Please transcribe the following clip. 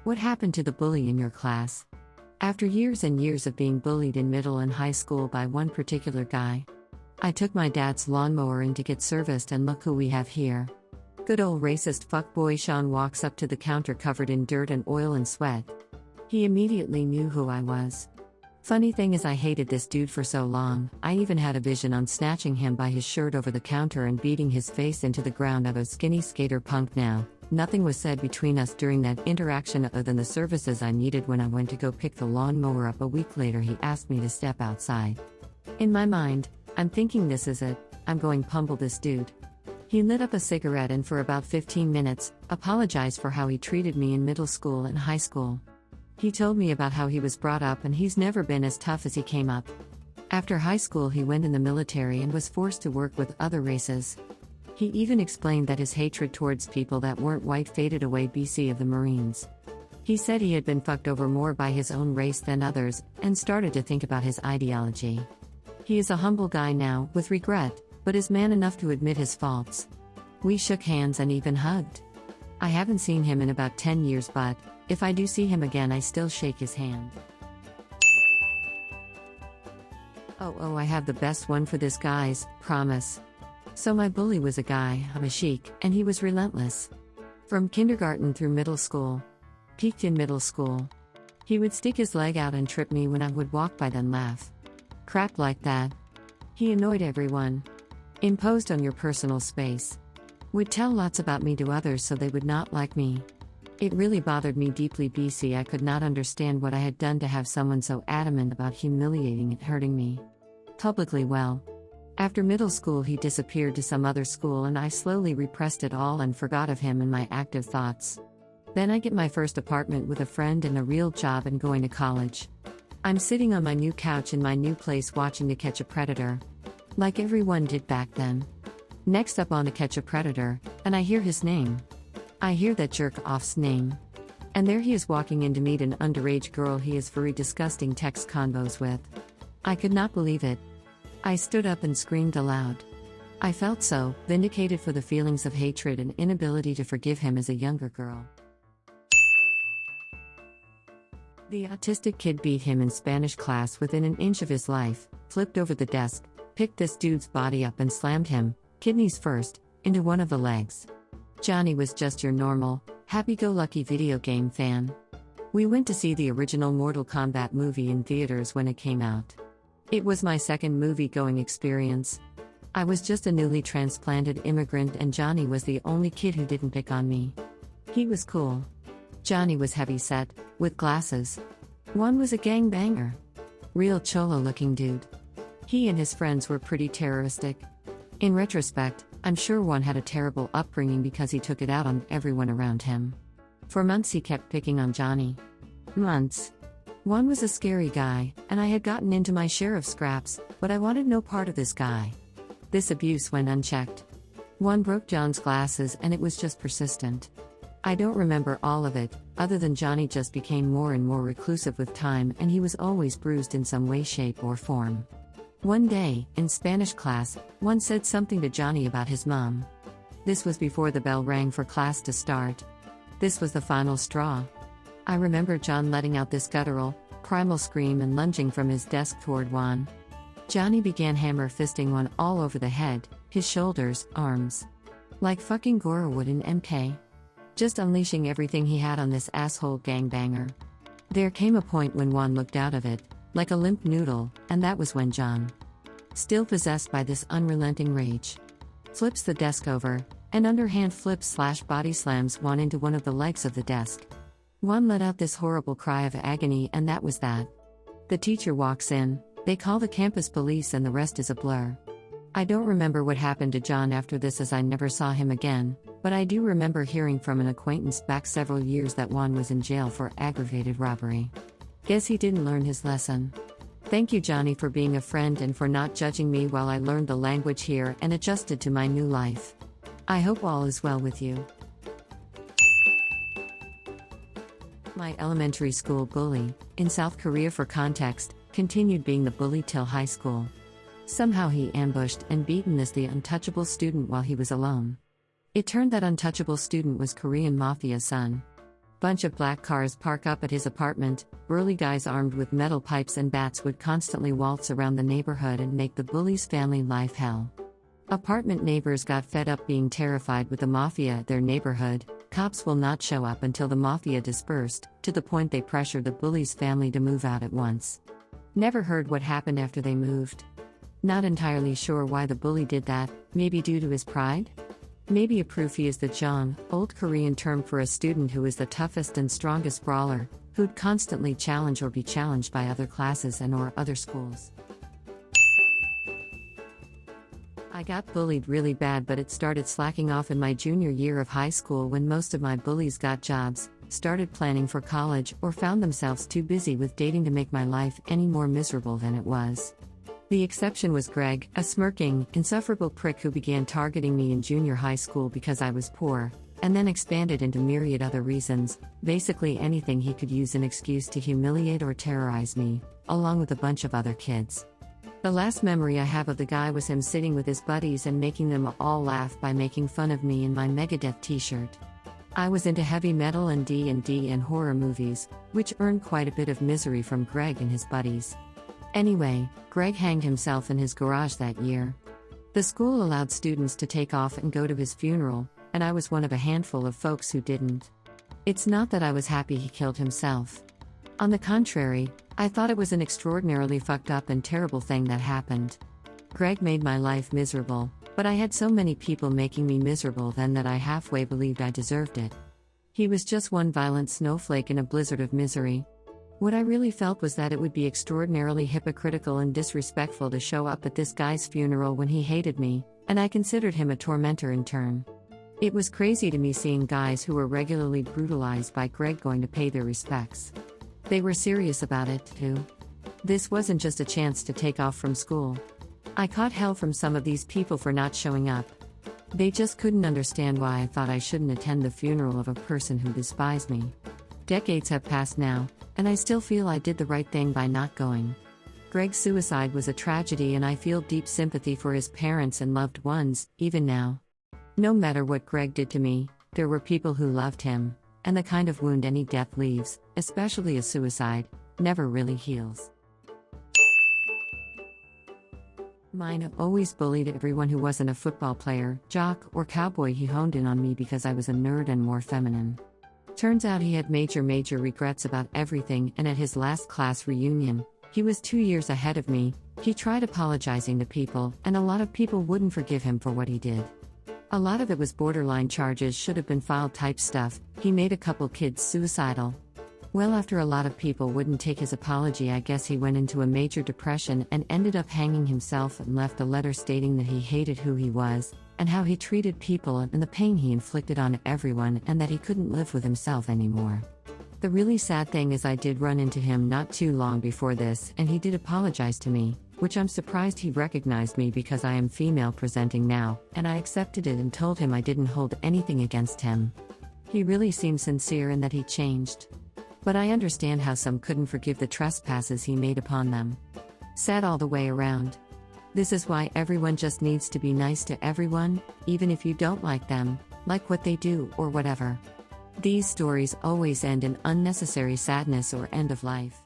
What happened to the bully in your class? After years and years of being bullied in middle and high school by one particular guy, I took my dad's lawnmower in to get serviced, and look who we have here. Good old racist fuckboy Sean walks up to the counter covered in dirt and oil and sweat. He immediately knew who I was. Funny thing is, I hated this dude for so long, I even had a vision on snatching him by his shirt over the counter and beating his face into the ground. I was skinny skater punk now. Nothing was said between us during that interaction other than the services I needed. When I went to go pick the lawnmower up a week later, he asked me to step outside. In my mind, I'm thinking, this is it, I'm going pummel this dude. He lit up a cigarette and for about 15 minutes, apologized for how he treated me in middle school and high school. He told me about how he was brought up and he's never been as tough as he came up. After high school, he went in the military and was forced to work with other races. He even explained that his hatred towards people that weren't white faded away BC of the Marines. He said he had been fucked over more by his own race than others, and started to think about his ideology. He is a humble guy now, with regret, but is man enough to admit his faults. We shook hands and even hugged. I haven't seen him in about 10 years, but if I do see him again, I still shake his hand. Oh, I have the best one for this, guys, promise. So my bully was a guy, a sheik, and he was relentless. From kindergarten through middle school. Peaked in middle school. He would stick his leg out and trip me when I would walk by, then laugh. Crap like that. He annoyed everyone. Imposed on your personal space. Would tell lots about me to others so they would not like me. It really bothered me deeply, BC. I could not understand what I had done to have someone so adamant about humiliating and hurting me. Publicly. Well, after middle school he disappeared to some other school and I slowly repressed it all and forgot of him in my active thoughts. Then I get my first apartment with a friend and a real job and going to college. I'm sitting on my new couch in my new place watching To Catch a Predator. Like everyone did back then. Next up on To Catch a Predator, and I hear his name. I hear that jerk-off's name. And there he is walking in to meet an underage girl he is very disgusting text convos with. I could not believe it. I stood up and screamed aloud. I felt so vindicated for the feelings of hatred and inability to forgive him as a younger girl. The autistic kid beat him in Spanish class within an inch of his life, flipped over the desk, picked this dude's body up and slammed him, kidneys first, into one of the legs. Johnny was just your normal, happy-go-lucky video game fan. We went to see the original Mortal Kombat movie in theaters when it came out. It was my second movie-going experience. I was just a newly transplanted immigrant and Johnny was the only kid who didn't pick on me. He was cool. Johnny was heavy-set, with glasses. One was a gangbanger. Real cholo-looking dude. He and his friends were pretty terroristic. In retrospect, I'm sure one had a terrible upbringing because he took it out on everyone around him. For months he kept picking on Johnny. Months. One was a scary guy, and I had gotten into my share of scraps, but I wanted no part of this guy. This abuse went unchecked. One broke John's glasses and it was just persistent. I don't remember all of it, other than Johnny just became more and more reclusive with time and he was always bruised in some way, shape, or form. One day, in Spanish class, one said something to Johnny about his mom. This was before the bell rang for class to start. This was the final straw. I remember John letting out this guttural, primal scream and lunging from his desk toward Juan. Johnny began hammer fisting Juan all over the head, his shoulders, arms. Like fucking Goro would in MK. Just unleashing everything he had on this asshole gangbanger. There came a point when Juan looked out of it, like a limp noodle, and that was when John, still possessed by this unrelenting rage, flips the desk over, and underhand flips/body slams Juan into one of the legs of the desk. Juan let out this horrible cry of agony and that was that. The teacher walks in, they call the campus police and the rest is a blur. I don't remember what happened to John after this as I never saw him again, but I do remember hearing from an acquaintance back several years that Juan was in jail for aggravated robbery. Guess he didn't learn his lesson. Thank you, Johnny, for being a friend and for not judging me while I learned the language here and adjusted to my new life. I hope all is well with you. My elementary school bully, in South Korea for context, continued being the bully till high school. Somehow he ambushed and beaten the untouchable student while he was alone. It turned that untouchable student was Korean Mafia's son. Bunch of black cars park up at his apartment. Burly guys armed with metal pipes and bats would constantly waltz around the neighborhood and make the bully's family life hell. Apartment neighbors got fed up being terrified with the mafia at their neighborhood. Cops will not show up until the mafia dispersed, to the point they pressured the bully's family to move out at once. Never heard what happened after they moved. Not entirely sure why the bully did that, maybe due to his pride? Maybe a proof he is the Jong, old Korean term for a student who is the toughest and strongest brawler, who'd constantly challenge or be challenged by other classes and or other schools. I got bullied really bad, but it started slacking off in my junior year of high school when most of my bullies got jobs, started planning for college, or found themselves too busy with dating to make my life any more miserable than it was. The exception was Greg, a smirking, insufferable prick who began targeting me in junior high school because I was poor, and then expanded into myriad other reasons, basically anything he could use an excuse to humiliate or terrorize me, along with a bunch of other kids. The last memory I have of the guy was him sitting with his buddies and making them all laugh by making fun of me in my Megadeth t-shirt. I was into heavy metal and D&D and horror movies, which earned quite a bit of misery from Greg and his buddies. Anyway, Greg hanged himself in his garage that year. The school allowed students to take off and go to his funeral, and I was one of a handful of folks who didn't. It's not that I was happy he killed himself. On the contrary, I thought it was an extraordinarily fucked up and terrible thing that happened. Greg made my life miserable, but I had so many people making me miserable then that I halfway believed I deserved it. He was just one violent snowflake in a blizzard of misery. What I really felt was that it would be extraordinarily hypocritical and disrespectful to show up at this guy's funeral when he hated me, and I considered him a tormentor in turn. It was crazy to me seeing guys who were regularly brutalized by Greg going to pay their respects. They were serious about it, too. This wasn't just a chance to take off from school. I caught hell from some of these people for not showing up. They just couldn't understand why I thought I shouldn't attend the funeral of a person who despised me. Decades have passed now, and I still feel I did the right thing by not going. Greg's suicide was a tragedy, and I feel deep sympathy for his parents and loved ones, even now. No matter what Greg did to me, there were people who loved him, and the kind of wound any death leaves, especially a suicide, never really heals. Mine always bullied everyone who wasn't a football player, jock, or cowboy. He honed in on me because I was a nerd and more feminine. Turns out he had major regrets about everything, and at his last class reunion, he was 2 years ahead of me. He tried apologizing to people, and a lot of people wouldn't forgive him for what he did. A lot of it was borderline charges should have been filed type stuff. He made a couple kids suicidal. Well, after a lot of people wouldn't take his apology, I guess he went into a major depression and ended up hanging himself, and left a letter stating that he hated who he was, and how he treated people and the pain he inflicted on everyone, and that he couldn't live with himself anymore. The really sad thing is I did run into him not too long before this, and he did apologize to me, which I'm surprised he recognized me because I am female presenting now, and I accepted it and told him I didn't hold anything against him. He really seemed sincere in that he changed. But I understand how some couldn't forgive the trespasses he made upon them. Sad all the way around. This is why everyone just needs to be nice to everyone, even if you don't like them, like what they do, or whatever. These stories always end in unnecessary sadness or end of life.